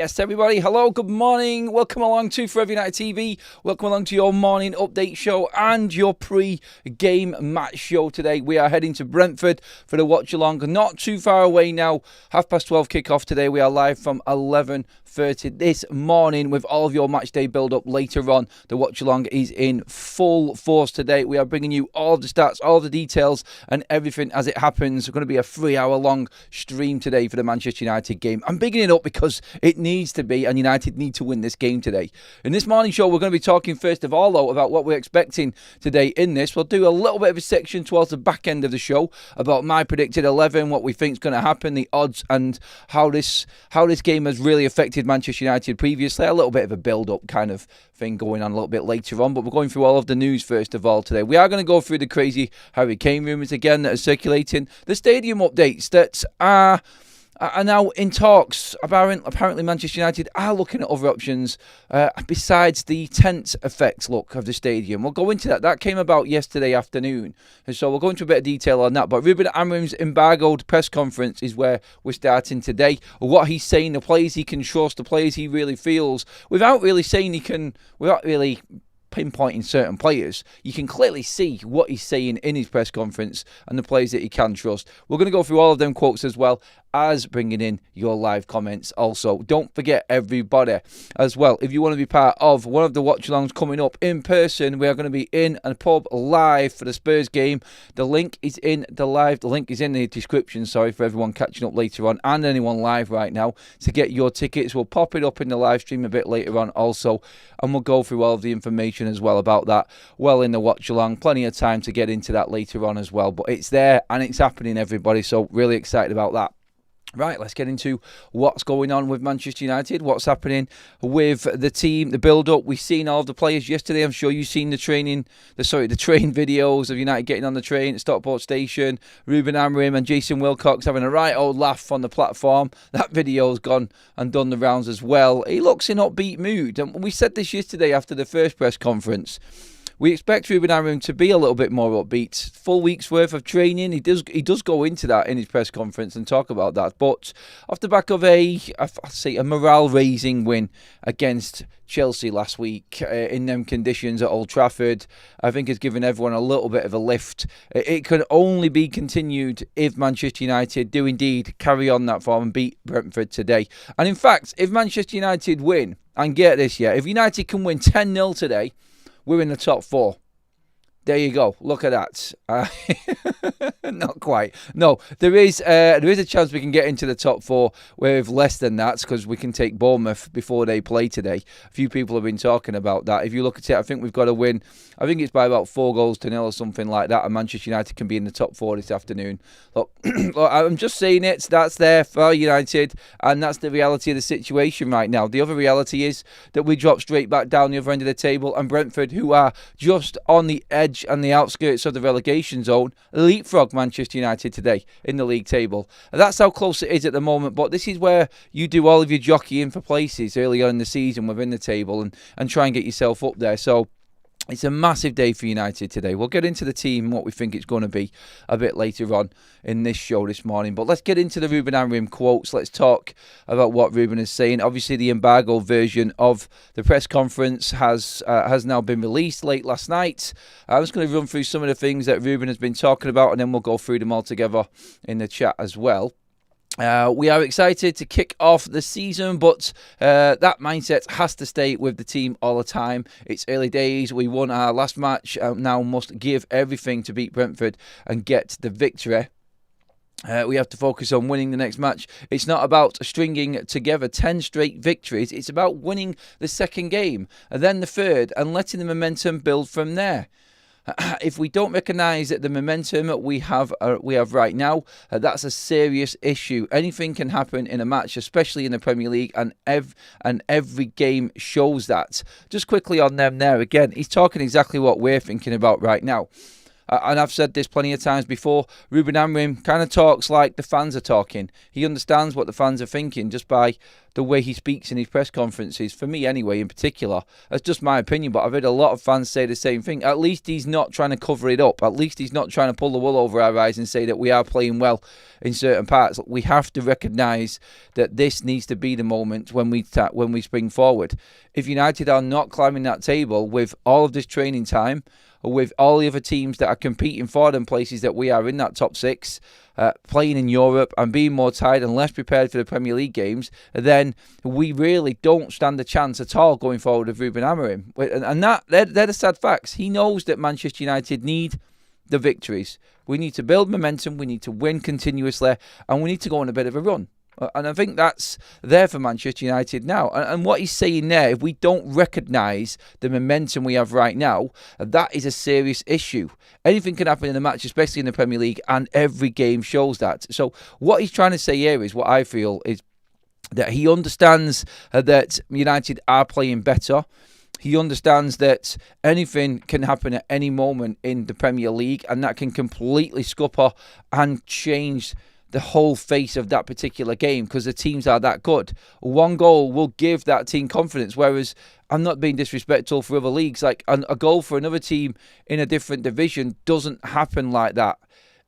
Yes, everybody. Hello, good morning. Welcome along to Forever United TV. Welcome along to your morning update show and your pre-game match show today. We are heading to Brentford for the watch along. Not too far away now. 12:30 kickoff today. We are live from 11:30 this morning with all of your match day build-up later on. The watch along is in full force today. We are bringing you all the stats, all the details and everything as it happens. It's going to be a 3-hour long stream today for the Manchester United game. I'm bigging it up because it needs to be, and United need to win this game today. In this morning show, we're going to be talking first of all, though, about what we're expecting today in this. We'll do a little bit of a section towards the back end of the show about my predicted 11, what we think is going to happen, the odds, and how this game has really affected Manchester United previously. A little bit of a build-up kind of thing going on a little bit later on, but we're going through all of the news first of all today. We are going to go through the crazy Harry Kane rumours again that are circulating, the stadium updates that are now in talks. Apparently Manchester United are looking at other options besides the tent effect look of the stadium. We'll go into that. That came about yesterday afternoon, and so we'll go into a bit of detail on that. But Ruben Amorim's Embargoed press conference is where we're starting today. What he's saying, the players he can trust, the players he really feels, without really pinpointing certain players. You can clearly see what he's saying in his press conference and the players that he can trust. We're going to go through all of them quotes as well as bringing in your live comments also. Don't forget, everybody, as well, if you want to be part of one of the watch-alongs coming up in person, we are going to be in a pub live for the Spurs game. The link is in the description, sorry, for everyone catching up later on and anyone live right now to get your tickets. We'll pop it up in the live stream a bit later on also, and we'll go through all of the information as well about that well in the watch-along. Plenty of time to get into that later on as well, but it's there and it's happening, everybody, so really excited about that. Right, let's get into what's going on with Manchester United, what's happening with the team, the build-up. We've seen all of the players yesterday. I'm sure you've seen the train videos of United getting on the train at Stockport Station. Ruben Amorim and Jason Wilcox having a right old laugh on the platform. That video's gone and done the rounds as well. He looks in upbeat mood. And we said this yesterday after the first press conference. We expect Ruben Amorim to be a little bit more upbeat. Full week's worth of training. He does go into that in his press conference and talk about that. But off the back of a morale-raising win against Chelsea last week in them conditions at Old Trafford, I think has given everyone a little bit of a lift. It can only be continued if Manchester United do indeed carry on that form and beat Brentford today. And in fact, if Manchester United win, and get this, if United can win 10-0 today, we're in the top 4. There you go. Look at that. Not quite. No, there is a chance we can get into the top 4 with less than that, because we can take Bournemouth before they play today. A few people have been talking about that. If you look at it, I think we've got to win. I think it's by about 4-0 or something like that, and Manchester United can be in the top 4 this afternoon. Look, I'm just saying it. That's there for United, and that's the reality of the situation right now. The other reality is that we drop straight back down the other end of the table, and Brentford, who are just on the edge and the outskirts of the relegation zone, leapfrog Manchester United today in the league table. That's how close it is at the moment, but this is where you do all of your jockeying for places early on in the season within the table and try and get yourself up there. So it's a massive day for United today. We'll get into the team and what we think it's going to be a bit later on in this show this morning. But let's get into the Ruben Amorim quotes. Let's talk about what Ruben is saying. Obviously, the embargo version of the press conference has now been released late last night. I'm just going to run through some of the things that Ruben has been talking about, and then we'll go through them all together in the chat as well. We are excited to kick off the season, but that mindset has to stay with the team all the time. It's early days. We won our last match. Now must give everything to beat Brentford and get the victory. We have to focus on winning the next match. It's not about stringing together 10 straight victories. It's about winning the second game and then the third and letting the momentum build from there. If we don't recognise the momentum we have right now, that's a serious issue. Anything can happen in a match, especially in the Premier League, and every game shows that. Just quickly on them there again, he's talking exactly what we're thinking about right now. And I've said this plenty of times before, Ruben Amorim kind of talks like the fans are talking. He understands what the fans are thinking just by the way he speaks in his press conferences, for me anyway, in particular. That's just my opinion, but I've heard a lot of fans say the same thing. At least he's not trying to cover it up. At least he's not trying to pull the wool over our eyes and say that we are playing well in certain parts. We have to recognise that this needs to be the moment when we spring forward. If United are not climbing that table with all of this training time, with all the other teams that are competing for them places that we are in that top 6, playing in Europe and being more tired and less prepared for the Premier League games, then we really don't stand a chance at all going forward with Ruben Amorim. And they're the sad facts. He knows that Manchester United need the victories. We need to build momentum, we need to win continuously, and we need to go on a bit of a run. And I think that's there for Manchester United now. And what he's saying there, if we don't recognise the momentum we have right now, that is a serious issue. Anything can happen in a match, especially in the Premier League, and every game shows that. So what he's trying to say here is what I feel is that he understands that United are playing better. He understands that anything can happen at any moment in the Premier League, and that can completely scupper and change the whole face of that particular game because the teams are that good. One goal will give that team confidence, whereas I'm not being disrespectful for other leagues. Like a goal for another team in a different division doesn't happen like that.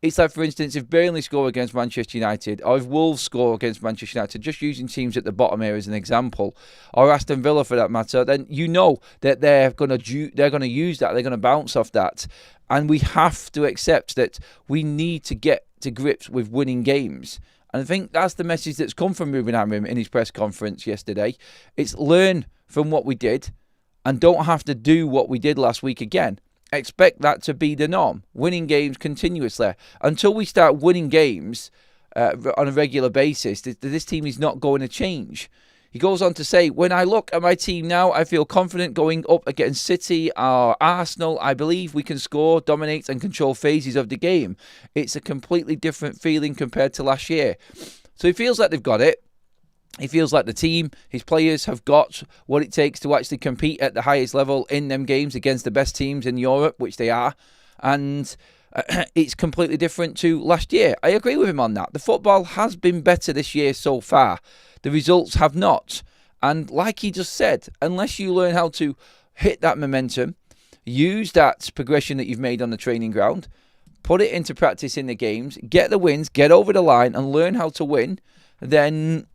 It's like, for instance, if Burnley score against Manchester United, or if Wolves score against Manchester United, just using teams at the bottom here as an example, or Aston Villa for that matter, then you know that they're going to use that, they're going to bounce off that, and we have to accept that we need to get to grips with winning games. And I think that's the message that's come from Ruben Amorim in his press conference yesterday. It's learn from what we did and don't have to do what we did last week again. Expect that to be the norm. Winning games continuously. Until we start winning games on a regular basis, this team is not going to change. He goes on to say, when I look at my team now, I feel confident going up against City or Arsenal. I believe we can score, dominate and control phases of the game. It's a completely different feeling compared to last year. So he feels like they've got it. He feels like the team, his players have got what it takes to actually compete at the highest level in them games against the best teams in Europe, which they are. And it's completely different to last year. I agree with him on that. The football has been better this year so far. The results have not. And like he just said, unless you learn how to hit that momentum, use that progression that you've made on the training ground, put it into practice in the games, get the wins, get over the line and learn how to win, then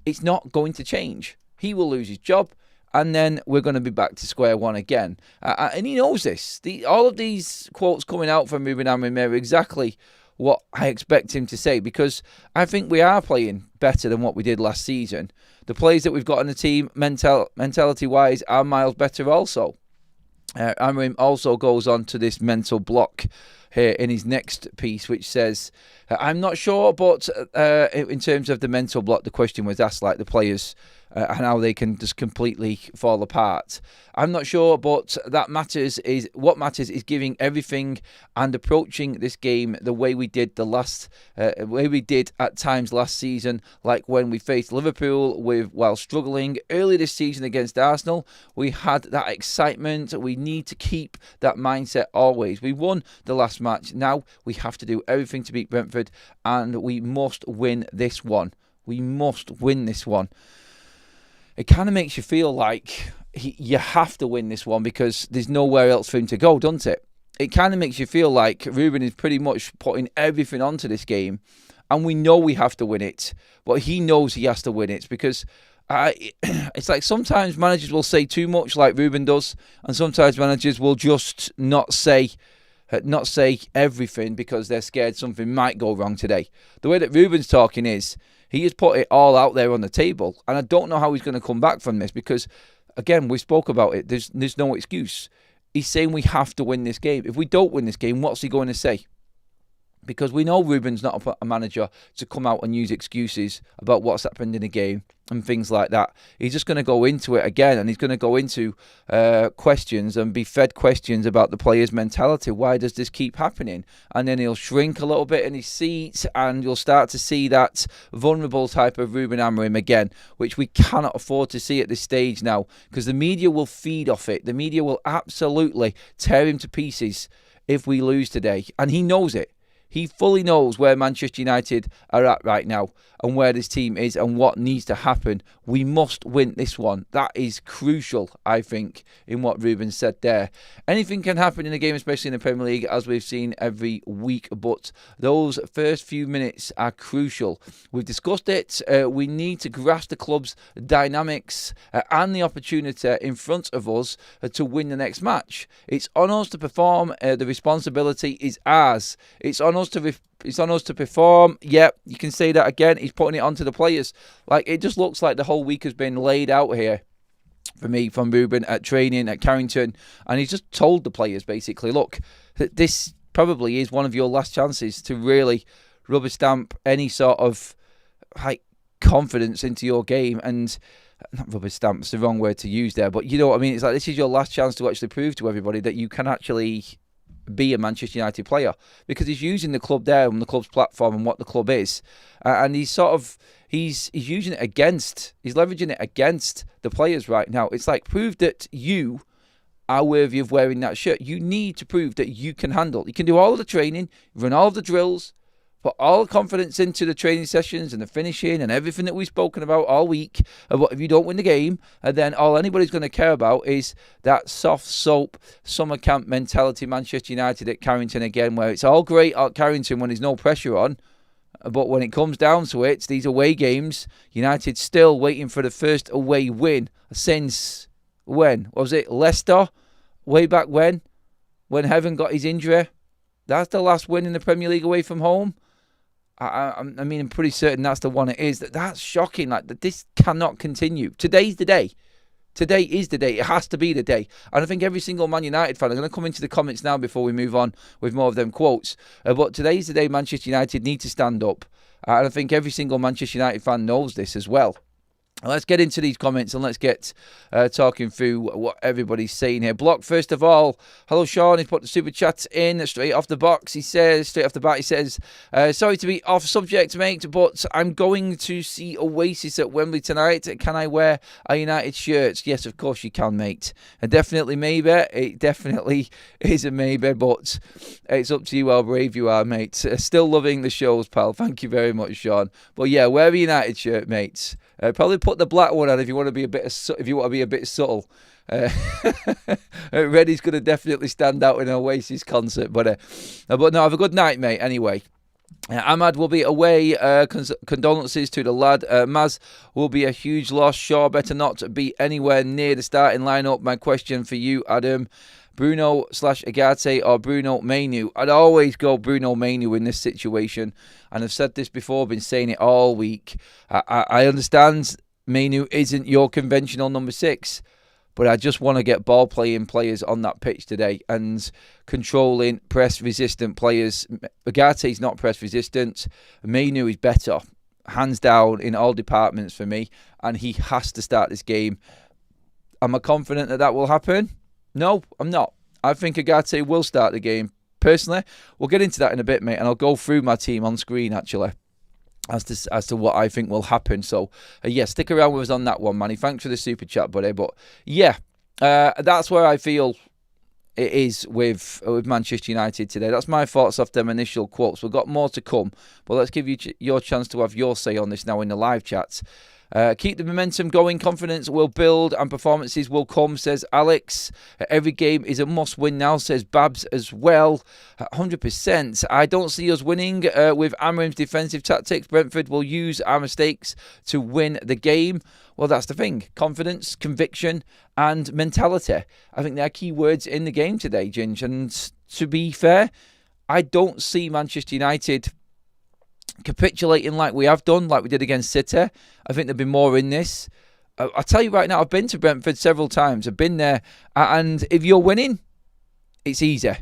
it's not going to change. He will lose his job and then we're going to be back to square one again. And he knows this. All of these quotes coming out from Ruben Amorim are exactly what I expect him to say, because I think we are playing better than what we did last season. The players that we've got on the team, mentality-wise, are miles better also. Amorim also goes on to this mental block here in his next piece, which says, I'm not sure, but in terms of the mental block, the question was asked, like the players and how they can just completely fall apart. I'm not sure, but what matters is giving everything and approaching this game the way we did at times last season, like when we faced Liverpool while struggling early this season against Arsenal. We had that excitement. We need to keep that mindset always. We won the last match. Now we have to do everything to beat Brentford, and we must win this one. We must win this one. It kind of makes you feel like you have to win this one because there's nowhere else for him to go, doesn't it? It kind of makes you feel like Ruben is pretty much putting everything onto this game, and we know we have to win it, but he knows he has to win it because it's like sometimes managers will say too much like Ruben does, and sometimes managers will just not say everything because they're scared something might go wrong today. The way that Ruben's talking is, he has put it all out there on the table, and I don't know how he's going to come back from this because, again, we spoke about it. There's no excuse. He's saying we have to win this game. If we don't win this game, what's he going to say? Because we know Ruben's not a manager to come out and use excuses about what's happened in the game and things like that. He's just going to go into it again, and he's going to go into questions and be fed questions about the players' mentality. Why does this keep happening? And then he'll shrink a little bit in his seat, and you'll start to see that vulnerable type of Ruben Amorim again, which we cannot afford to see at this stage now, because the media will feed off it. The media will absolutely tear him to pieces if we lose today, and he knows it. He fully knows where Manchester United are at right now and where this team is and what needs to happen. We must win this one. That is crucial, I think, in what Ruben said there. Anything can happen in a game, especially in the Premier League, as we've seen every week, but those first few minutes are crucial. We've discussed it. We need to grasp the club's dynamics and the opportunity in front of us to win the next match. It's on us to perform. The responsibility is ours. It's on us to perform. Yep, you can say that again. He's putting it onto the players. Like, it just looks like the whole week has been laid out here for me from Ruben at training at Carrington, and he's just told the players basically, look, that this probably is one of your last chances to really rubber stamp any sort of confidence into your game. And not rubber stamp's the wrong word to use there, but you know what I mean. It's like, this is your last chance to actually prove to everybody that you can actually be a Manchester United player, because he's using the club there and the club's platform and what the club is, and he's using it against, he's leveraging it against the players right now. It's like, prove that you are worthy of wearing that shirt. You need to prove that you can handle. You can do all of the training, run all of the drills, put all the confidence into the training sessions and the finishing and everything that we've spoken about all week. But if you don't win the game, then all anybody's going to care about is that soft soap summer camp mentality Manchester United at Carrington again, where it's all great at Carrington when there's no pressure on. But when it comes down to it, these away games, United still waiting for the first away win since when? Was it Leicester? Way back when Heaven got his injury. That's the last win in the Premier League away from home. I mean, I'm pretty certain that's the one it is. That's shocking. Like, that this cannot continue. Today's the day. Today is the day. It has to be the day. And I think every single Man United fan, I'm going to come into the comments now before we move on with more of them quotes. But today's the day Manchester United need to stand up. And I think every single Manchester United fan knows this as well. Let's get into these comments and let's get talking through what everybody's saying here. Block, first of all, hello Sean, he's put the super chat in straight off the box. He says, straight off the bat, he says, sorry to be off subject, mate, but I'm going to see Oasis at Wembley tonight. Can I wear a United shirt? Yes, of course you can, mate. Definitely maybe. It definitely is a maybe, but it's up to you how brave you are, mate. Still loving the shows, pal. Thank you very much, Sean. But yeah, wear a United shirt, mate. Probably put the black one on if you want to be a bit subtle. Reddy's going to definitely stand out in an Oasis concert, but no, have a good night, mate. Anyway, Ahmad will be away. Condolences to the lad. Maz will be a huge loss. Shaw better not be anywhere near the starting lineup. My question for you, Adam: Bruno/Agate or Bruno Mainu? I'd always go Bruno Mainu in this situation, and I've said this before, been saying it all week. I understand Mainu isn't your conventional number 6, but I just want to get ball playing players on that pitch today and controlling press resistant players. Agate's not press resistant. Mainu is better, hands down, in all departments for me, and he has to start this game. Am I confident that will happen? No, I'm not. I think Agate will start the game. Personally, we'll get into that in a bit, mate, and I'll go through my team on screen, actually, as to what I think will happen. So, yeah, stick around with us on that one, Manny. Thanks for the super chat, buddy. But, yeah, that's where I feel it is with Manchester United today. That's my thoughts off them initial quotes. We've got more to come, but let's give you your chance to have your say on this now in the live chats. Keep the momentum going, confidence will build and performances will come, says Alex. Every game is a must-win now, says Babs as well. 100%. I don't see us winning with Amorim's defensive tactics. Brentford will use our mistakes to win the game. Well, that's the thing. Confidence, conviction and mentality. I think they're key words in the game today, Ginge. And to be fair, I don't see Manchester United capitulating like we have done, like we did against City. I think there'll be more in this. I'll tell you right now, I've been to Brentford several times. I've been there, and if you're winning, it's easy.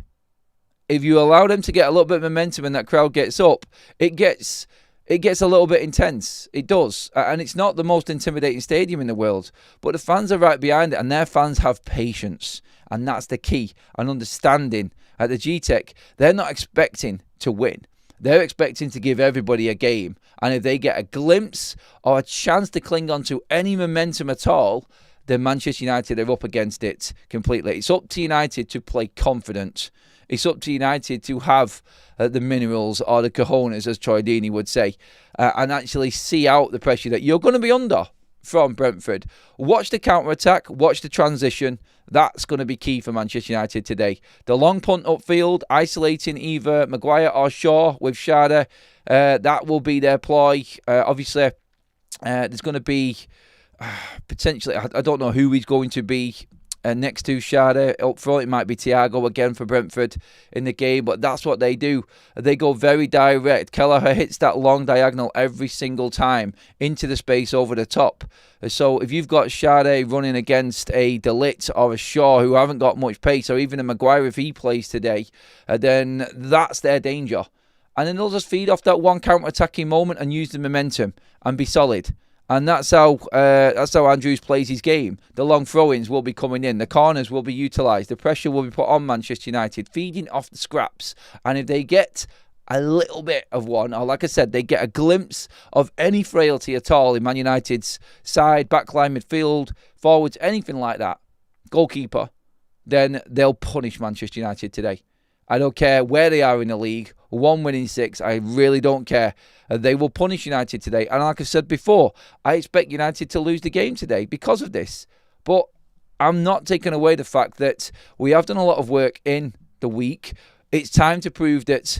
If you allow them to get a little bit of momentum and that crowd gets up, it gets a little bit intense. It does. And it's not the most intimidating stadium in the world, but the fans are right behind it, and their fans have patience. And that's the key. And understanding at the G-Tech, they're not expecting to win. They're expecting to give everybody a game. And if they get a glimpse or a chance to cling on to any momentum at all, then Manchester United are up against it completely. It's up to United to play confident. It's up to United to have the minerals or the cojones, as Troy Deeney would say, and actually see out the pressure that you're going to be under from Brentford. Watch the counter-attack, watch the transition. That's going to be key for Manchester United today. The long punt upfield, isolating either Maguire or Shaw with Schade, that will be their ploy. Obviously, there's going to be potentially, I don't know who he's going to be next to Schade up front. It might be Thiago again for Brentford in the game, but that's what they do. They go very direct. Kelleher hits that long diagonal every single time into the space over the top. So if you've got Schade running against a De Ligt or a Shaw who haven't got much pace, or even a Maguire if he plays today, then that's their danger. And then they'll just feed off that one counter-attacking moment and use the momentum and be solid. And that's how Andrews plays his game. The long throw-ins will be coming in. The corners will be utilised. The pressure will be put on Manchester United, feeding off the scraps. And if they get a little bit of one, or like I said, they get a glimpse of any frailty at all in Man United's side, backline, midfield, forwards, anything like that, goalkeeper, then they'll punish Manchester United today. I don't care where they are in the league. 1 win in 6. I really don't care. They will punish United today. And like I said before, I expect United to lose the game today because of this. But I'm not taking away the fact that we have done a lot of work in the week. It's time to prove that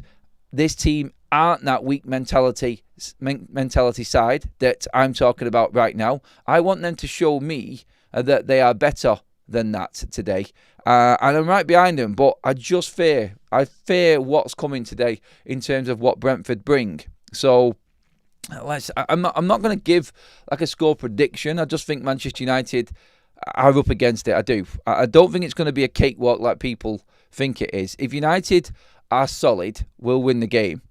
this team aren't that weak mentality side that I'm talking about right now. I want them to show me that they are better than that today. And I'm right behind them, but I fear what's coming today in terms of what Brentford bring. So I'm not going to give like a score prediction. I just think Manchester United are up against it. I do. I don't think it's going to be a cakewalk like people think it is. If United are solid, we'll win the game.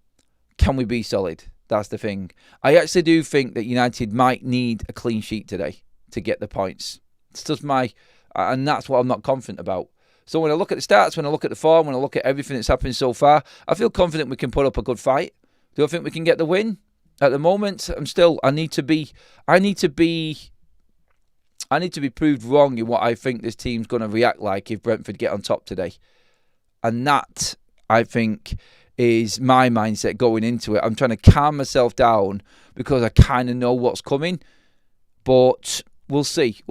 Can we be solid? That's the thing. I actually do think that United might need a clean sheet today to get the points. It's just and that's what I'm not confident about. So when I look at the stats, when I look at the form, when I look at everything that's happened so far, I feel confident we can put up a good fight. Do I think we can get the win? At the moment, I need to be proved wrong in what I think this team's going to react like if Brentford get on top today. And that, I think, is my mindset going into it. I'm trying to calm myself down because I kind of know what's coming. But we'll see.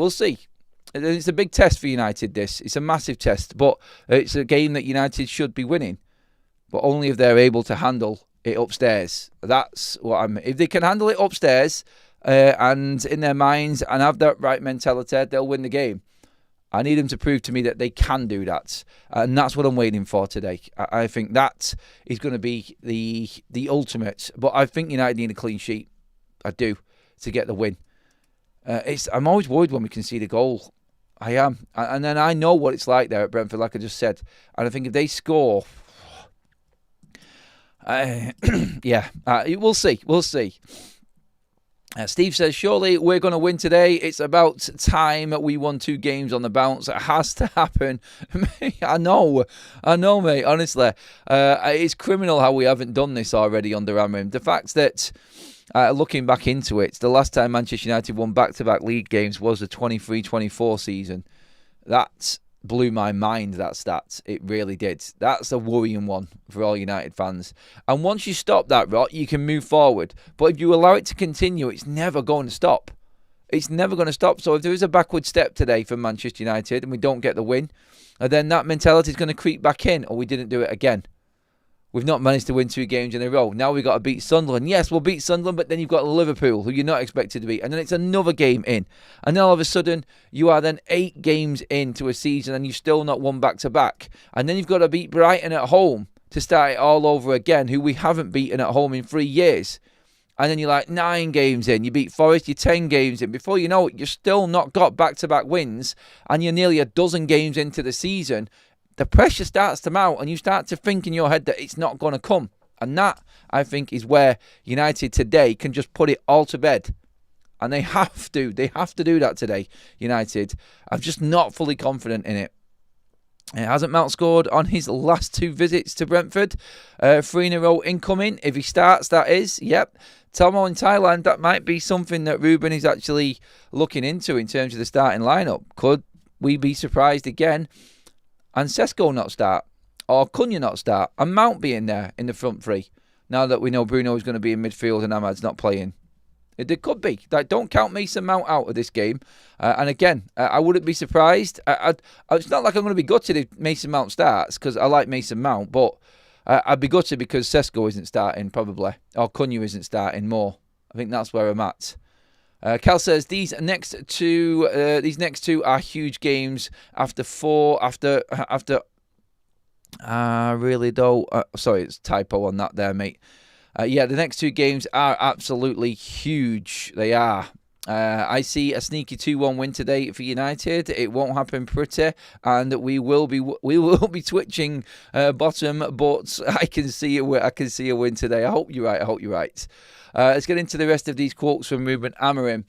It's a big test for United, this. It's a massive test, but it's a game that United should be winning, but only if they're able to handle it upstairs. That's what if they can handle it upstairs and in their minds and have that right mentality, they'll win the game. I need them to prove to me that they can do that, and that's what I'm waiting for today. I think that is going to be the ultimate, but I think United need a clean sheet. I do, to get the win. I'm always worried when we concede a goal. I am. And then I know what it's like there at Brentford, like I just said. And I think if they score, we'll see. We'll see. Steve says, surely we're going to win today. It's about time we won 2 games on the bounce. It has to happen. I know, mate, honestly. It's criminal how we haven't done this already under Amorim. The fact that, looking back into it, the last time Manchester United won back-to-back league games was the 23-24 season. That blew my mind, that stat. It really did. That's a worrying one for all United fans. And once you stop that rot, you can move forward. But if you allow it to continue, it's never going to stop. It's never going to stop. So if there is a backward step today for Manchester United and we don't get the win, then that mentality is going to creep back in, or we didn't do it again. We've not managed to win 2 games in a row. Now we've got to beat Sunderland. Yes, we'll beat Sunderland, but then you've got Liverpool, who you're not expected to beat. And then it's another game in. And then all of a sudden, you are then 8 games into a season and you've still not won back-to-back. And then you've got to beat Brighton at home to start it all over again, who we haven't beaten at home in 3 years. And then you're like 9 games in. You beat Forest, you're 10 games in. Before you know it, you've still not got back-to-back wins. And you're nearly a dozen games into the season. The pressure starts to mount and you start to think in your head that it's not going to come. And that, I think, is where United today can just put it all to bed. And they have to. They have to do that today, United. I'm just not fully confident in it. Hasn't Mount scored on his last 2 visits to Brentford? 3 in a row incoming. If he starts, that is. Yep. Tomo in Thailand, that might be something that Ruben is actually looking into in terms of the starting lineup. Could we be surprised again and Sesko not start? Or Cunha not start? And Mount be in there in the front three? Now that we know Bruno is going to be in midfield and Ahmad's not playing. There could be. Like, don't count Mason Mount out of this game. And again, I wouldn't be surprised. It's not like I'm going to be gutted if Mason Mount starts, because I like Mason Mount, but I'd be gutted because Sesko isn't starting, probably. Or Cunha isn't starting more. I think that's where I'm at. Cal says these next two are huge games after really though. Sorry, it's a typo on that there, mate. The next two games are absolutely huge. They are. I see a sneaky 2-1 win today for United. It won't happen pretty, and we will be twitching bottom, but I can see it. I can see a win today. I hope you're right. Let's get into the rest of these quotes from Ruben Amorim.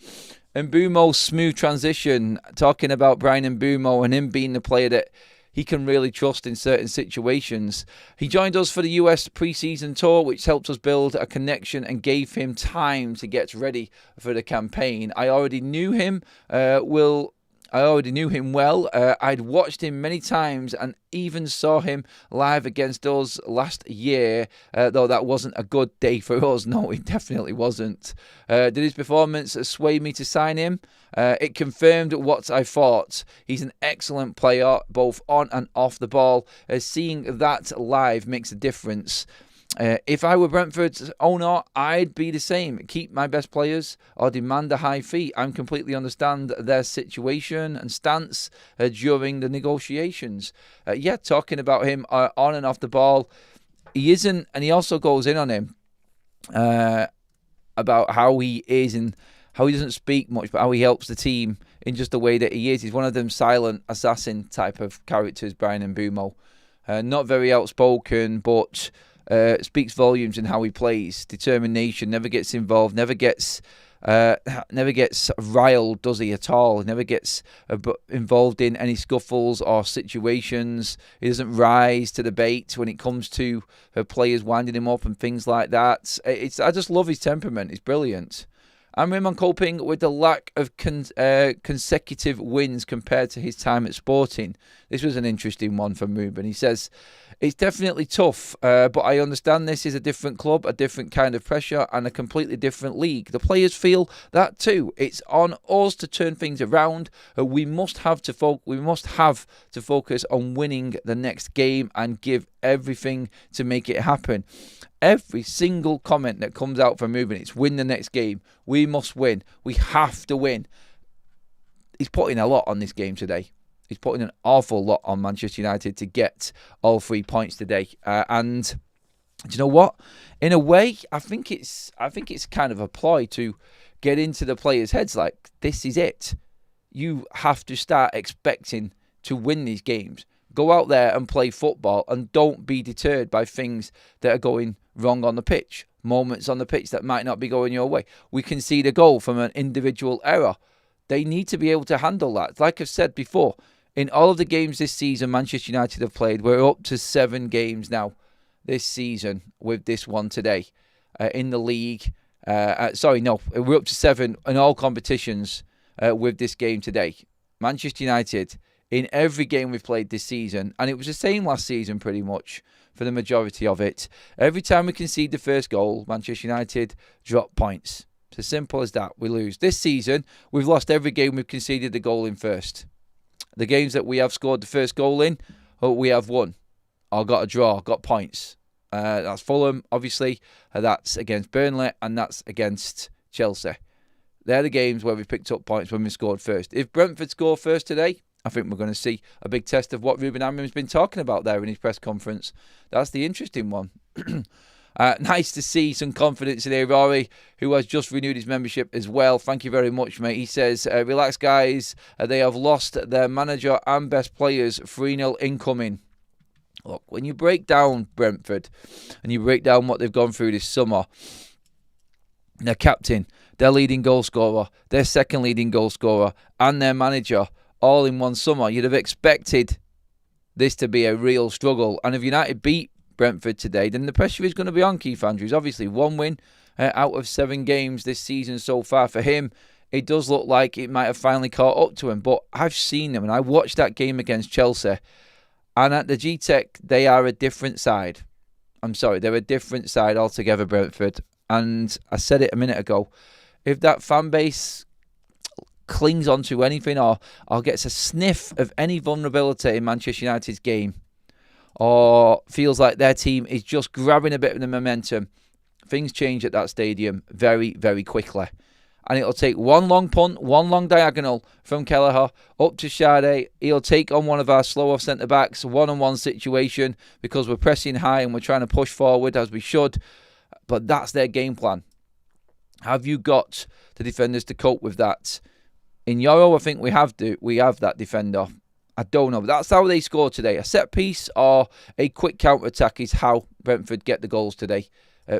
Mbeumo's smooth transition, talking about Brian Mbeumo and him being the player that he can really trust in certain situations. He joined us for the US pre-season tour, which helped us build a connection and gave him time to get ready for the campaign. I already knew him well. I'd watched him many times and even saw him live against us last year, though that wasn't a good day for us. No, it definitely wasn't. Did his performance sway me to sign him? It confirmed what I thought. He's an excellent player, both on and off the ball. Seeing that live makes a difference. If I were Brentford's owner, I'd be the same. Keep my best players or demand a high fee. I completely understand their situation and stance during the negotiations. Talking about him on and off the ball, he isn't, and he also goes in on him about how he is and how he doesn't speak much, but how he helps the team in just the way that he is. He's one of them silent assassin type of characters, Brian Mbeumo. Not very outspoken, but speaks volumes in how he plays. Determination, never gets involved, never gets riled, does he, at all? He never gets involved in any scuffles or situations. He doesn't rise to the bait when it comes to players winding him up and things like that. I just love his temperament. It's brilliant. I'm coping with the lack of consecutive wins compared to his time at Sporting. This was an interesting one from Ruben. He says, it's definitely tough, but I understand this is a different club, a different kind of pressure, and a completely different league. The players feel that too. It's on us to turn things around. We must have to focus on winning the next game and give everything to make it happen. Every single comment that comes out from Ruben, it's win the next game. We must win. We have to win. He's putting a lot on this game today. He's putting an awful lot on Manchester United to get all 3 points today. And do you know what? In a way, I think it's kind of a ploy to get into the players' heads like, this is it. You have to start expecting to win these games. Go out there and play football and don't be deterred by things that are going wrong on the pitch. Moments on the pitch that might not be going your way. We concede a goal from an individual error. They need to be able to handle that. Like I've said before, in all of the games this season Manchester United have played, we're up to 7 games now this season with this one today. In the league, we're up to 7 in all competitions with this game today. Manchester United, in every game we've played this season, and it was the same last season pretty much for the majority of it. Every time we concede the first goal, Manchester United drop points. It's as simple as that. We lose. This season, we've lost every game we've conceded the goal in first. The games that we have scored the first goal in, we have won or got a draw, got points. That's Fulham, obviously. That's against Burnley, and that's against Chelsea. They're the games where we picked up points when we scored first. If Brentford score first today, I think we're going to see a big test of what Ruben Amorim's been talking about there in his press conference. That's the interesting one. Nice to see some confidence in Rory, who has just renewed his membership as well. Thank you very much, mate. He says, relax, guys. They have lost their manager and best players. 3-0 incoming. Look, when you break down Brentford and you break down what they've gone through this summer, their captain, their leading goal scorer, their second leading goal scorer, and their manager, all in one summer, you'd have expected this to be a real struggle. And if United beat Brentford today, then the pressure is going to be on Keith Andrews. Obviously, 1 win out of 7 games this season so far. For him, it does look like it might have finally caught up to him. But I've seen them, and I watched that game against Chelsea. And at the G-Tech, they are a different side. I'm sorry, they're a different side altogether, Brentford. And I said it a minute ago. If that fan base clings onto anything or gets a sniff of any vulnerability in Manchester United's game, or feels like their team is just grabbing a bit of the momentum, things change at that stadium very, very quickly. And it'll take one long punt, one long diagonal from Kelleher up to Sade. He'll take on one of our slower centre-backs, one-on-one situation, because we're pressing high and we're trying to push forward as we should. But that's their game plan. Have you got the defenders to cope with that? In Euro, I think we have that defender. I don't know, but that's how they score today. A set piece or a quick counter-attack is how Brentford get the goals today.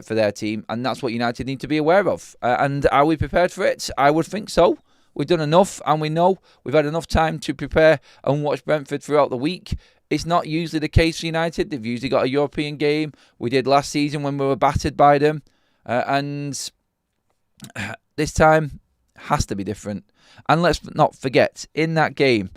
For their team, and that's what United need to be aware of. And are we prepared for it? I would think so. We've done enough, and we know we've had enough time to prepare and watch Brentford throughout the week. It's not usually the case for United. They've usually got a European game. We did last season when we were battered by them, and this time has to be different. And let's not forget, in that game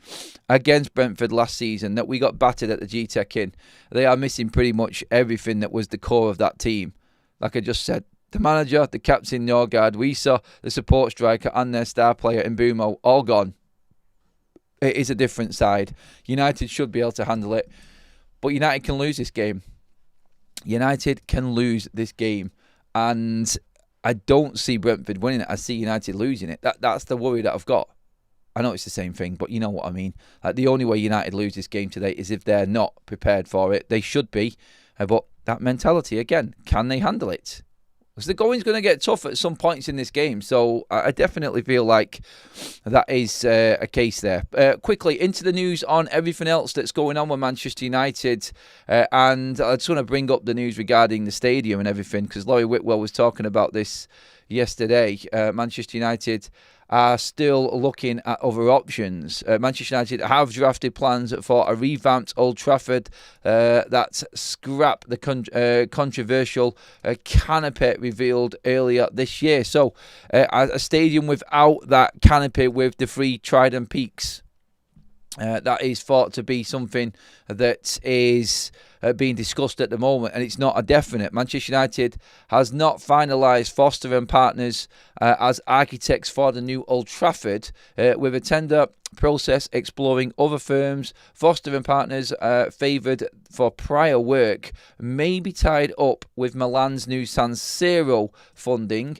against Brentford last season that we got battered at the G-Tech in, they are missing pretty much everything that was the core of that team. Like I just said, the manager, the captain, Norgard, Wisa, the support striker, and their star player in Mbumo, all gone. It is a different side. United should be able to handle it. But United can lose this game. United can lose this game. And I don't see Brentford winning it. I see United losing it. That's the worry that I've got. I know it's the same thing, but you know what I mean. Like, the only way United lose this game today is if they're not prepared for it. They should be. But that mentality, again, can they handle it? Because the going's going to get tough at some points in this game. So I definitely feel like that is a case there. Quickly, into the news on everything else that's going on with Manchester United. And I just want to bring up the news regarding the stadium and everything, because Laurie Whitwell was talking about this yesterday. Manchester United are still looking at other options. Manchester United have drafted plans for a revamped Old Trafford that scrap the controversial canopy revealed earlier this year. So a stadium without that canopy with the 3 trident peaks. That is thought to be something that is being discussed at the moment, and it's not a definite. Manchester United has not finalised Foster and Partners as architects for the new Old Trafford, with a tender process exploring other firms. Foster and Partners, favoured for prior work, may be tied up with Milan's new San Siro funding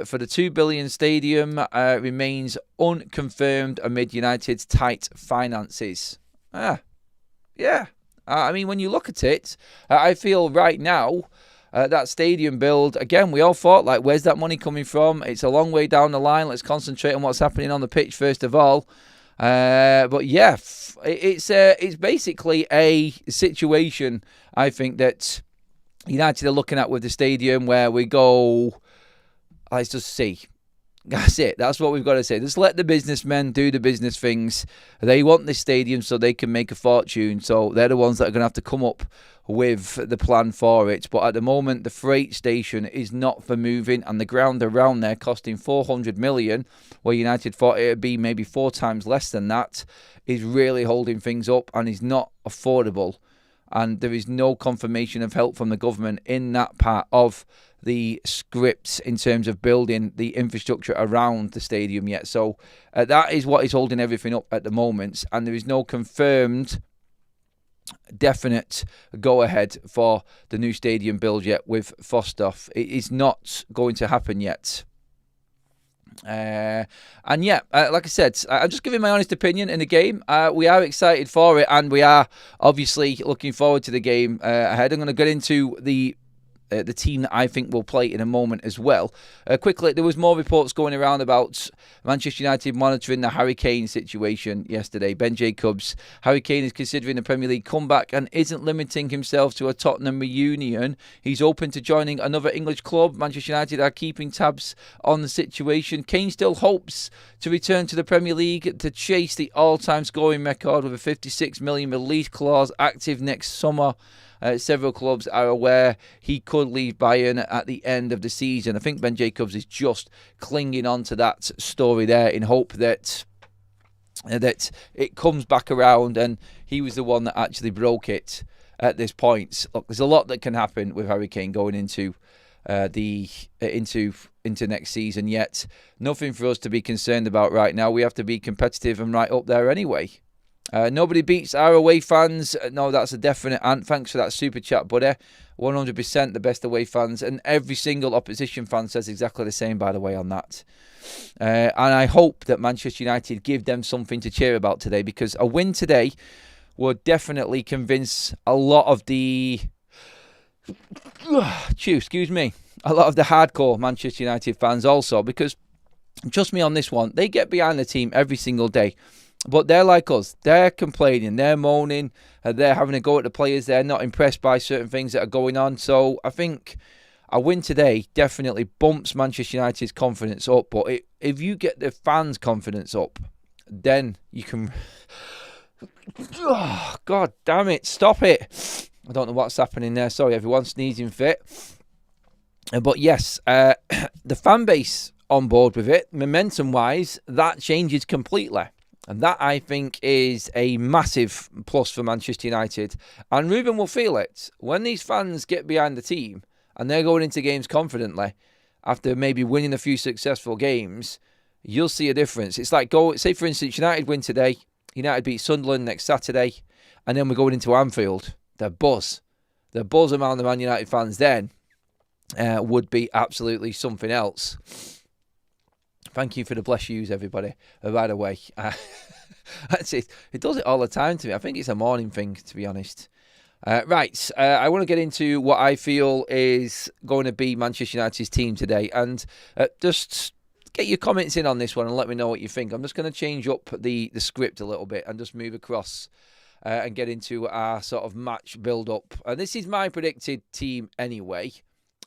for the $2 billion stadium. Remains unconfirmed amid United's tight finances. Yeah. I mean, when you look at it, I feel right now that stadium build, again, we all thought, like, where's that money coming from? It's a long way down the line. Let's concentrate on what's happening on the pitch first of all. But yeah, it's basically a situation, I think, that United are looking at with the stadium where we go, let's just see. That's it. That's what we've got to say. Just let the businessmen do the business things. They want this stadium so they can make a fortune. So they're the ones that are going to have to come up with the plan for it. But at the moment, the freight station is not for moving, and the ground around there costing $400 million, where United thought it would be maybe 4 times less than that, is really holding things up and is not affordable. And there is no confirmation of help from the government in that part of the scripts in terms of building the infrastructure around the stadium yet. So that is what is holding everything up at the moment, and there is no confirmed definite go-ahead for the new stadium build yet with Foster. It is not going to happen yet. And yeah, like I said, I'm just giving my honest opinion in the game. We are excited for it, and we are obviously looking forward to the game ahead. I'm going to get into the team that I think will play in a moment as well. Quickly, there was more reports going around about Manchester United monitoring the Harry Kane situation yesterday. Ben Jacobs, Harry Kane is considering a Premier League comeback and isn't limiting himself to a Tottenham reunion. He's open to joining another English club. Manchester United are keeping tabs on the situation. Kane still hopes to return to the Premier League to chase the all-time scoring record with a £56 million release clause active next summer. several clubs are aware he could leave Bayern at the end of the season. I think Ben Jacobs is just clinging on to that story there in hope that it comes back around, and he was the one that actually broke it at this point. Look, there's a lot that can happen with Harry Kane going into into next season, yet nothing for us to be concerned about right now. We have to be competitive and right up there anyway. Nobody beats our away fans. No, that's a definite. And thanks for that super chat, buddy. 100% the best away fans, and every single opposition fan says exactly the same, by the way, on that. And I hope that Manchester United give them something to cheer about today, because a win today would definitely convince a lot of the a lot of the hardcore Manchester United fans also, because trust me on this one, they get behind the team every single day, but they're like us. They're complaining, they're moaning, they're having a go at the players. They're not impressed by certain things that are going on. So I think a win today definitely bumps Manchester United's confidence up, but if you get the fans' confidence up, then you can... Oh, God damn it, stop it. I don't know what's happening there. Sorry, everyone, sneezing fit. But yes, the fan base on board with it, momentum-wise, that changes completely. And that, I think, is a massive plus for Manchester United. And Ruben will feel it. When these fans get behind the team and they're going into games confidently, after maybe winning a few successful games, you'll see a difference. It's like, say, for instance, United win today, United beat Sunderland next Saturday, and then we're going into Anfield. The buzz around the Man United fans then would be absolutely something else. Thank you for the bless yous, everybody. By the way, that's it. It does it all the time to me. I think it's a morning thing, to be honest. Right, I want to get into what I feel is going to be Manchester United's team today, and just get your comments in on this one and let me know what you think. I'm just going to change up the script a little bit and just move across and get into our sort of match build-up. And this is my predicted team anyway.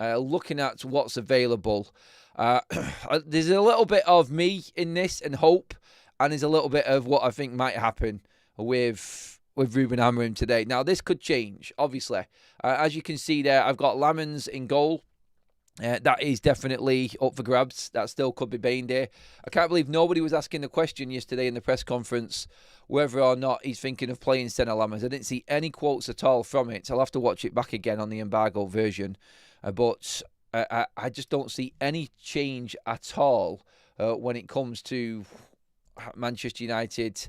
Looking at what's available, there's a little bit of me in this and hope, and there's a little bit of what I think might happen with Ruben Amorim today. Now, this could change, obviously. As you can see there, I've got Lamens in goal. That is definitely up for grabs. That still could be Bain Day. I can't believe nobody was asking the question yesterday in the press conference whether or not he's thinking of playing Stena Lamens. I didn't see any quotes at all from it. I'll have to watch it back again on the embargo version. But I just don't see any change at all when it comes to Manchester United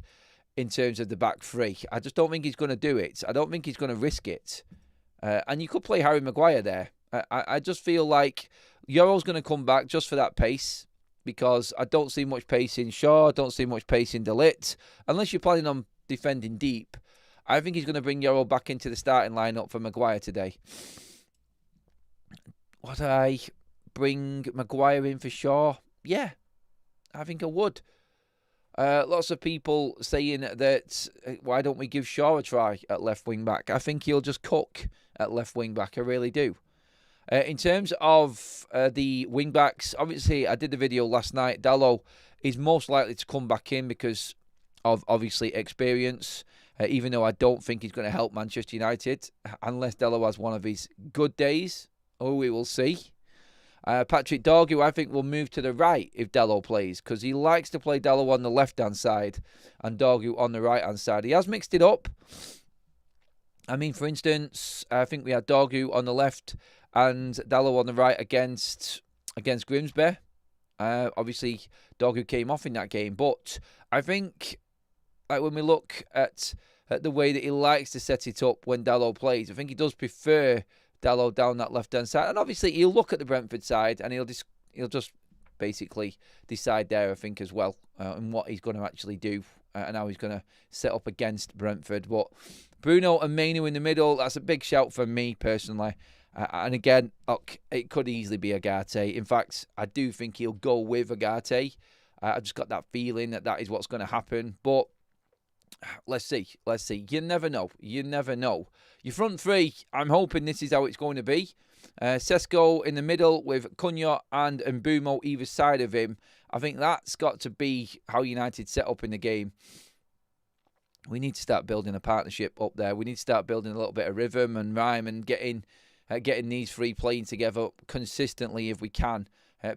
in terms of the back three. I just don't think he's going to do it. I don't think he's going to risk it. And you could play Harry Maguire there. I just feel like Euro's going to come back just for that pace, because I don't see much pace in Shaw, I don't see much pace in De Ligt. Unless you're planning on defending deep, I think he's going to bring Euro back into the starting lineup for Maguire today. Would I bring Maguire in for Shaw? Yeah, I think I would. Lots of people saying that why don't we give Shaw a try at left wing back? I think he'll just cook at left wing back. I really do. In terms of the wing backs, obviously I did the video last night. Dalot is most likely to come back in because of obviously experience. Even though I don't think he's going to help Manchester United unless Dalot has one of his good days. Oh, we will see. Patrick Dorgu, I think, will move to the right if Dalot plays, because he likes to play Dalot on the left-hand side and Dorgu on the right-hand side. He has mixed it up. I mean, for instance, I think we had Dorgu on the left and Dalot on the right against Grimsby. Obviously, Dorgu came off in that game, but I think when we look at the way that he likes to set it up when Dalot plays, I think he does prefer Dalot down that left-hand side. And obviously, he'll look at the Brentford side and he'll just basically decide there, I think, as well, and what he's going to actually do and how he's going to set up against Brentford. But Bruno and Mainu in the middle, that's a big shout for me, personally. And again, look, it could easily be Agate. In fact, I do think he'll go with Agate. I've just got that feeling that is what's going to happen. But let's see. You never know. Your front three, I'm hoping this is how it's going to be. Sesko in the middle with Cunha and Mbumo either side of him. I think that's got to be how United set up in the game. We need to start building a partnership up there. We need to start building a little bit of rhythm and rhyme and getting these three playing together consistently if we can.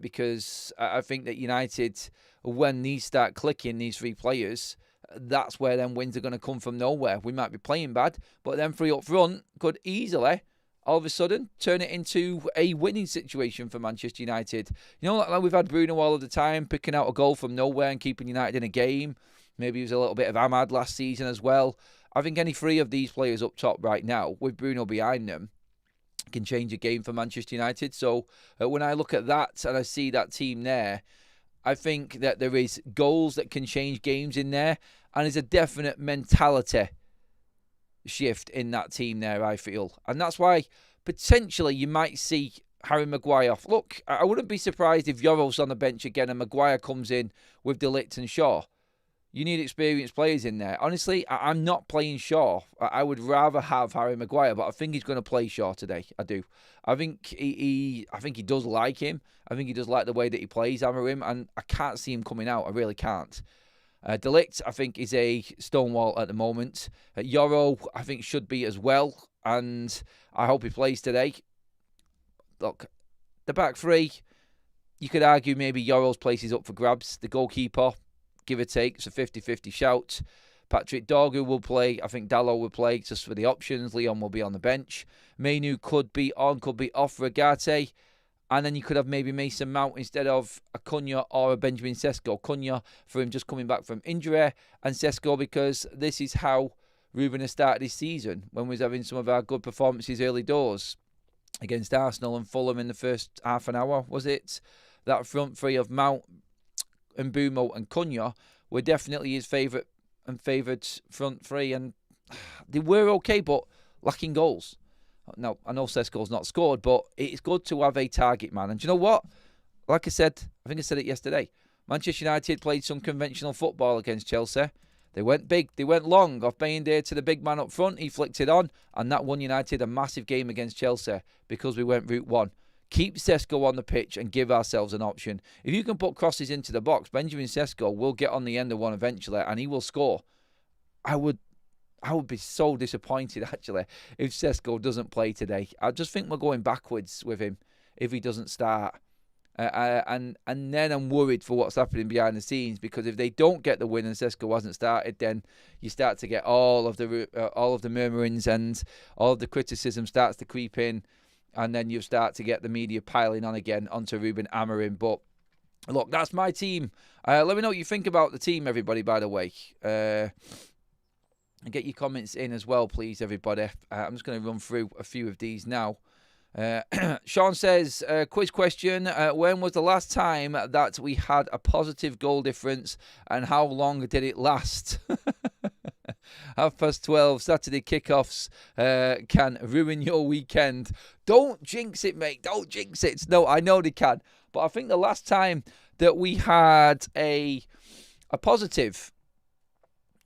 Because I think that United, when these start clicking, these three players, that's where them wins are going to come from nowhere. We might be playing bad, but them three up front could easily, all of a sudden, turn it into a winning situation for Manchester United. You know, like we've had Bruno all of the time, picking out a goal from nowhere and keeping United in a game. Maybe it was a little bit of Ahmad last season as well. I think any three of these players up top right now, with Bruno behind them, can change a game for Manchester United. So when I look at that and I see that team there, I think that there is goals that can change games in there, and there's a definite mentality shift in that team there, I feel. And that's why potentially you might see Harry Maguire off. Look, I wouldn't be surprised if Yoro's on the bench again and Maguire comes in with De Ligt and Shaw. You need experienced players in there. Honestly, I'm not playing Shaw. I would rather have Harry Maguire, but I think he's going to play Shaw today. I do. I think he does like him. I think he does like the way that he plays, Amorim, and I can't see him coming out. I really can't. De Ligt, I think, is a stonewall at the moment. Yoro, I think, should be as well, and I hope he plays today. Look, the back three, you could argue maybe Yoro's place is up for grabs. The goalkeeper, give or take, it's a 50-50 shout. Patrick Dorgu will play. I think Dalot will play just for the options. Leon will be on the bench. Mainu could be on, could be off Regate. And then you could have maybe Mason Mount instead of a Cunha or a Benjamin Sesko. Cunha for him just coming back from injury, and Sesko because this is how Ruben has started his season when we was having some of our good performances early doors against Arsenal and Fulham in the first half an hour, was it? That front three of Mount, Mbeumo and Cunha were definitely his favoured front three, and they were okay, but lacking goals. Now, I know Sesko's not scored, but it's good to have a target man. And do you know what? Like I said, I think I said it yesterday, Manchester United played some conventional football against Chelsea. They went big, they went long, off Bayindir to the big man up front, he flicked it on, and that won United a massive game against Chelsea because we went route one. Keep Sesko on the pitch and give ourselves an option. If you can put crosses into the box, Benjamin Sesko will get on the end of one eventually and he will score. I would be so disappointed, actually, if Sesko doesn't play today. I just think we're going backwards with him if he doesn't start. And then I'm worried for what's happening behind the scenes, because if they don't get the win and Sesko hasn't started, then you start to get all of the murmurings and all of the criticism starts to creep in, and then you start to get the media piling on again onto Ruben Amorim. But look, that's my team. Let me know what you think about the team, everybody, by the way. And get your comments in as well, please, everybody. I'm just going to run through a few of these now. Sean says, quiz question, when was the last time that we had a positive goal difference and how long did it last? 12:30 Saturday kickoffs can ruin your weekend. Don't jinx it, mate. Don't jinx it. No, I know they can. But I think the last time that we had a positive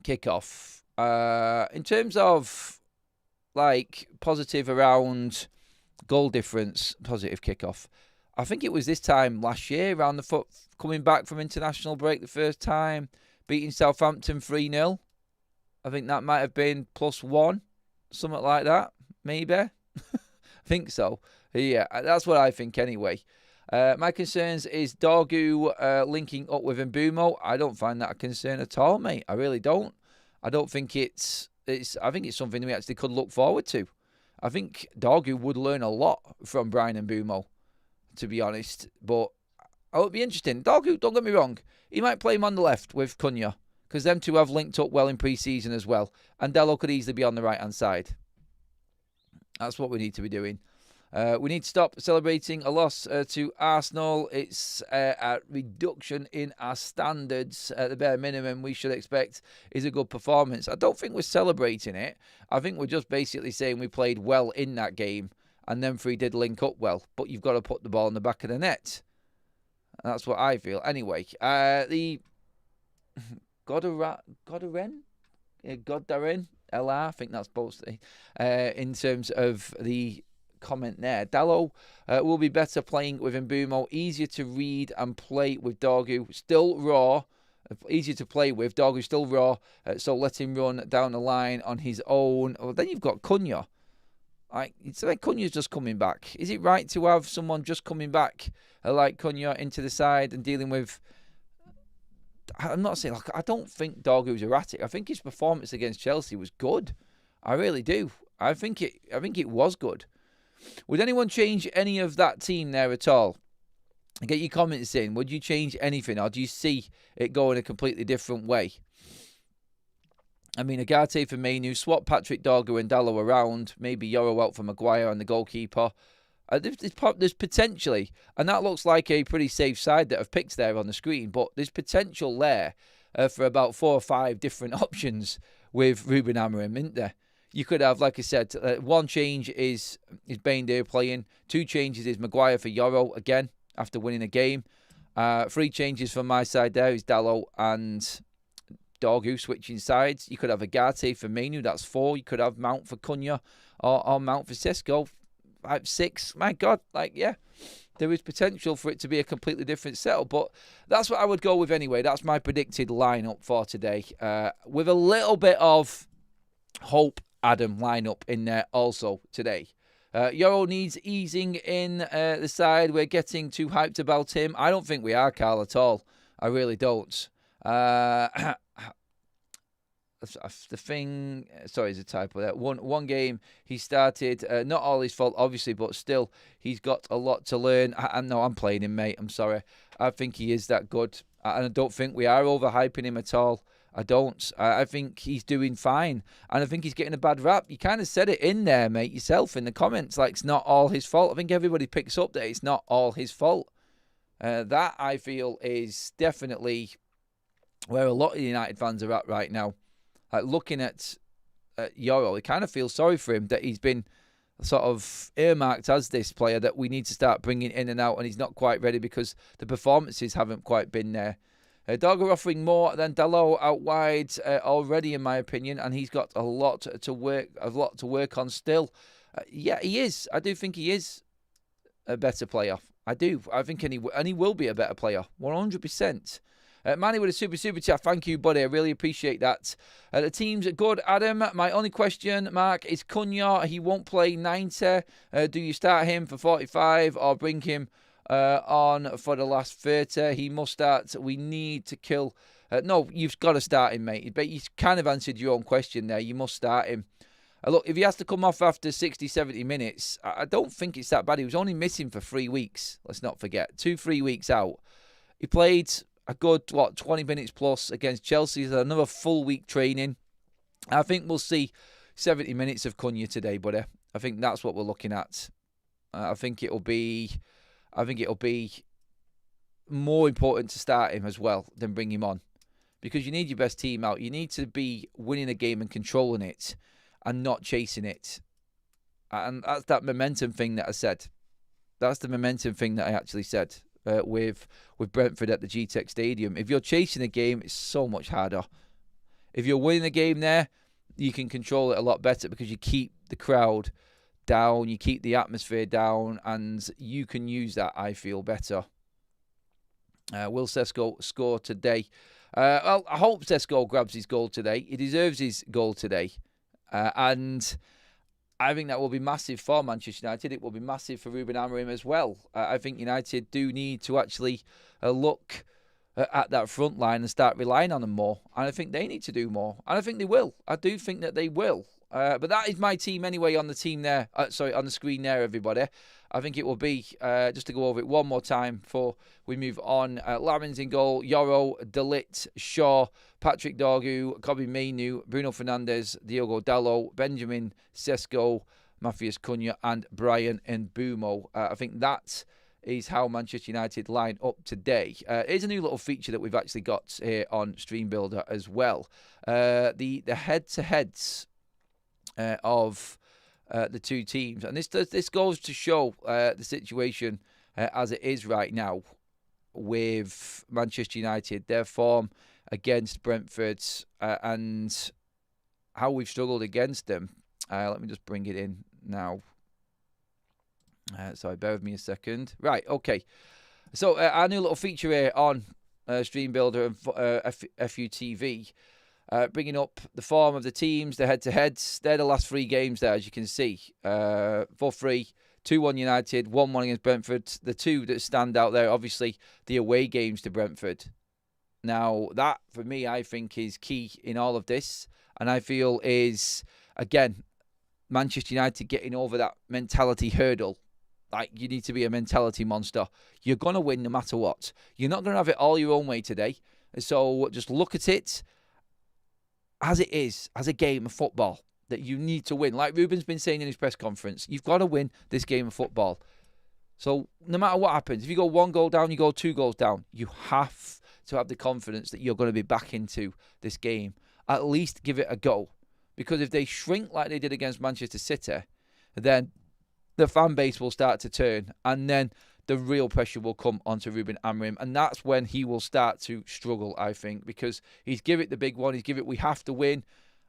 kickoff, in terms of like positive around goal difference, positive kickoff, I think it was this time last year around the foot, coming back from international break the first time, beating Southampton 3-0. I think that might have been +1, something like that, maybe. I think so. Yeah, that's what I think anyway. My concerns is Dorgu linking up with Mbeumo. I don't find that a concern at all, mate. I really don't. I don't think it's. I think it's something we actually could look forward to. I think Dorgu would learn a lot from Brian Mbeumo, to be honest. But it would be interesting. Dorgu, don't get me wrong, he might play him on the left with Cunha, because them two have linked up well in pre-season as well. And Dalot could easily be on the right-hand side. That's what we need to be doing. We need to stop celebrating a loss to Arsenal. It's a reduction in our standards. At the bare minimum, we should expect is a good performance. I don't think we're celebrating it. I think we're just basically saying we played well in that game, and then three did link up well. But you've got to put the ball in the back of the net. That's what I feel. Anyway, the Godaren, LR, I think that's supposed to, in terms of the comment there. Dalot will be better playing with Mbeumo, easier to read and play with Dorgu. Still raw, easier to play with. Dorgu's still raw, so let him run down the line on his own. Well, then you've got Cunha. It's like Cunha's just coming back. Is it right to have someone just coming back like Cunha into the side and dealing with... I'm not saying... I don't think Dorgu's erratic. I think his performance against Chelsea was good. I really do. I think it was good. Would anyone change any of that team there at all? Get your comments in. Would you change anything, or do you see it going a completely different way? I mean, Agate for Mainu, swap Patrick Dorgu and Dallo around, maybe Yoro out for Maguire and the goalkeeper. There's potentially, and that looks like a pretty safe side that I've picked there on the screen, but there's potential there for about 4 or 5 different options with Ruben Amorim, isn't there? You could have, like I said, one change is Baindir playing. 2 changes is Maguire for Yoro again after winning a game. 3 changes from my side there is Dallo and Dorgu switching sides. You could have Agate for Mainu, that's 4. You could have Mount for Cunha or Mount for Sesko, 6. My God, yeah. There is potential for it to be a completely different setup, but that's what I would go with anyway. That's my predicted lineup for today, with a little bit of Hope Adam lineup in there also today. Yoro needs easing in the side. We're getting too hyped about him. I don't think we are, Carl, at all. I really don't. The thing... Sorry, it's a typo there. One game he started. Not all his fault, obviously, but still, he's got a lot to learn. No, I'm playing him, mate. I'm sorry. I think he is that good. And I don't think we are overhyping him at all. I don't. I think he's doing fine. And I think he's getting a bad rap. You kind of said it in there, mate, yourself in the comments. Like, it's not all his fault. I think everybody picks up that it's not all his fault. That, I feel, is definitely where a lot of United fans are at right now. Like, looking at Yoro, I kind of feel sorry for him that he's been sort of earmarked as this player that we need to start bringing in and out, and he's not quite ready because the performances haven't quite been there. Dorgu offering more than Dalot out wide already, in my opinion, and he's got a lot to work on still. Yeah, he is. I do think he is a better player. I do. I think and he will be a better player, 100%. Manny with a super chat. Thank you, buddy. I really appreciate that. The team's good, Adam. My only question mark is Cunha. He won't play 90. Do you start him for 45 or bring him on for the last 30? He must start. We need to kill. No, you've got to start him, mate. But you kind of answered your own question there. You must start him. Look, if he has to come off after 60, 70 minutes, I don't think it's that bad. He was only missing for 3 weeks. Let's not forget. 2-3 weeks out. He played a good, 20 minutes plus against Chelsea. Another full week training. I think we'll see 70 minutes of Cunha today, buddy. I think that's what we're looking at. I think it'll be more important to start him as well than bring him on. Because you need your best team out. You need to be winning a game and controlling it and not chasing it. And that's that momentum thing that I said. That's the momentum thing that I actually said. With Brentford at the GTEC Stadium. If you're chasing a game, it's so much harder. If you're winning a game there, you can control it a lot better because you keep the crowd down, you keep the atmosphere down, and you can use that, I feel, better. Will Sesko score today? Well, I hope Sesko grabs his goal today. He deserves his goal today. And I think that will be massive for Manchester United. It will be massive for Ruben Amorim as well. I think United do need to actually look at that front line and start relying on them more. And I think they need to do more. And I think they will. I do think that they will. But that is my team anyway on the team there. On the screen there, everybody. I think it will be, just to go over it one more time before we move on. Larin's in goal, Yoro, De Ligt, Shaw, Patrick Dorgu, Kobe Mainu, Bruno Fernandes, Diogo Dalot, Benjamin Sesko, Matthias Cunha, and Brian Mbumo. I think that is how Manchester United line up today. Here's a new little feature that we've actually got here on Stream Builder as well. The head-to-heads of the two teams, and this goes to show the situation as it is right now with Manchester United, their form against Brentford, and how we've struggled against them. Let me just bring it in now. Sorry, bear with me a second. Right, okay. So our new little feature here on stream builder and FUTV, bringing up the form of the teams, the head-to-heads. They're the last 3 games there, as you can see. 4-3, 2-1 United, 1-1 against Brentford. The 2 that stand out there, obviously, the away games to Brentford. Now, that, for me, I think is key in all of this. And I feel is, again, Manchester United getting over that mentality hurdle. Like, you need to be a mentality monster. You're going to win no matter what. You're not going to have it all your own way today. So just look at it as it is, as a game of football that you need to win. Like Ruben's been saying in his press conference, you've got to win this game of football. So no matter what happens, if you go 1 goal down, you go 2 goals down, you have to have the confidence that you're going to be back into this game. At least give it a go. Because if they shrink like they did against Manchester City, then the fan base will start to turn. And then the real pressure will come onto Ruben Amorim. And that's when he will start to struggle, I think. Because he's give it the big one. He's give it, we have to win.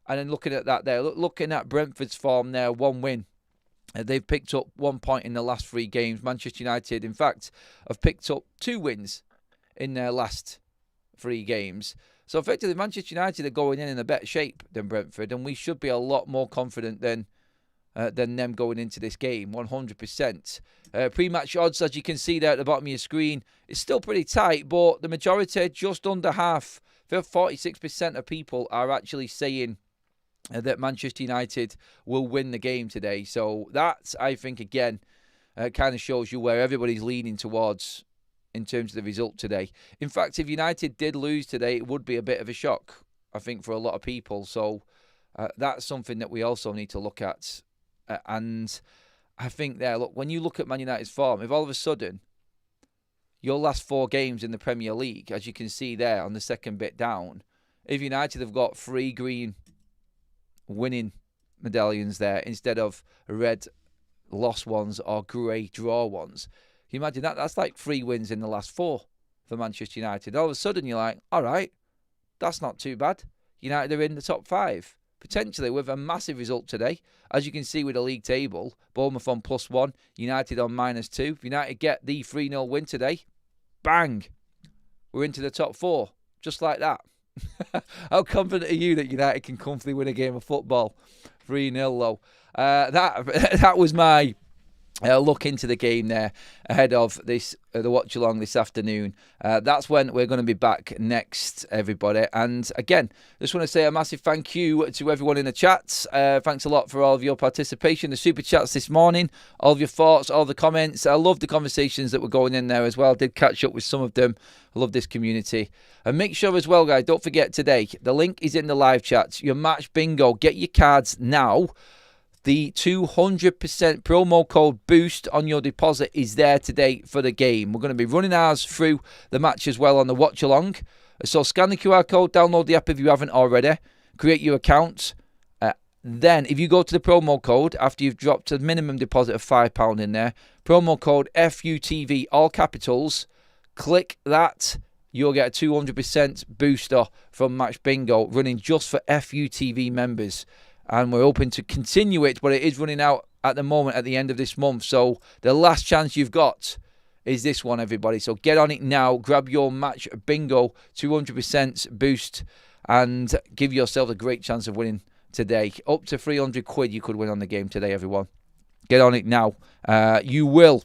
And then looking at that there, looking at Brentford's form there, 1 win. They've picked up 1 point in the last 3 games. Manchester United, in fact, have picked up 2 wins in their last 3 games. So effectively, Manchester United are going in a better shape than Brentford, and we should be a lot more confident than them going into this game, 100%. Pre-match odds, as you can see there at the bottom of your screen, is still pretty tight, but the majority, just under half, 46% of people are actually saying that Manchester United will win the game today. So that, I think, again, kind of shows you where everybody's leaning towards in terms of the result today. In fact, if United did lose today, it would be a bit of a shock, I think, for a lot of people. So that's something that we also need to look at. And I think there, look, when you look at Man United's form, if all of a sudden your last 4 games in the Premier League, as you can see there on the second bit down, if United have got 3 green winning medallions there instead of red lost ones or grey draw ones, you imagine that? That's like 3 wins in the last 4 for Manchester United. All of a sudden, you're like, all right, that's not too bad. United are in the top 5, potentially with a massive result today. As you can see with the league table, Bournemouth on +1, United on -2. If United get the 3-0 win today, bang, we're into the top 4, just like that. How confident are you that United can comfortably win a game of football? 3-0 though. That was my look into the game there ahead of this the watch along this afternoon. That's when we're going to be back next, everybody. And again, just want to say a massive thank you to everyone in the chats. Thanks a lot for all of your participation, the super chats this morning, all of your thoughts, all the comments. I love the conversations that were going in there as well. Did catch up with some of them. I love this community. And make sure as well, guys, don't forget today, the link is in the live chat. Your match bingo, get your cards now. The 200% promo code BOOST on your deposit is there today for the game. We're going to be running ours through the match as well on the watch along. So scan the QR code, download the app if you haven't already, create your account. Then if you go to the promo code after you've dropped a minimum deposit of £5 in there, promo code FUTV, all capitals, click that. You'll get a 200% booster from Match Bingo running just for FUTV members. And we're hoping to continue it, but it is running out at the moment at the end of this month. So the last chance you've got is this one, everybody. So get on it now. Grab your Match Bingo 200% boost and give yourself a great chance of winning today. Up to £300 you could win on the game today, everyone. Get on it now. You will.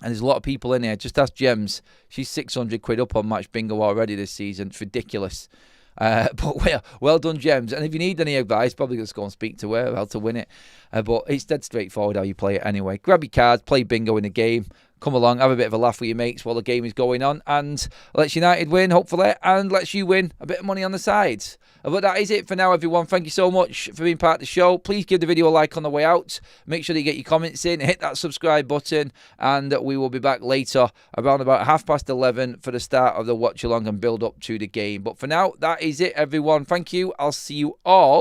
And there's a lot of people in here. Just ask Gems. She's £600 up on Match Bingo already this season. It's ridiculous. But well done, Gems. And if you need any advice, probably just go and speak to her how to win it. But it's dead straightforward how you play it anyway. Grab your cards, play bingo in the game. Come along, have a bit of a laugh with your mates while the game is going on. And let's United win, hopefully. And let's you win a bit of money on the sides. But that is it for now, everyone. Thank you so much for being part of the show. Please give the video a like on the way out. Make sure that you get your comments in. Hit that subscribe button. And we will be back later around about 11:30 for the start of the watch along and build up to the game. But for now, that is it, everyone. Thank you. I'll see you all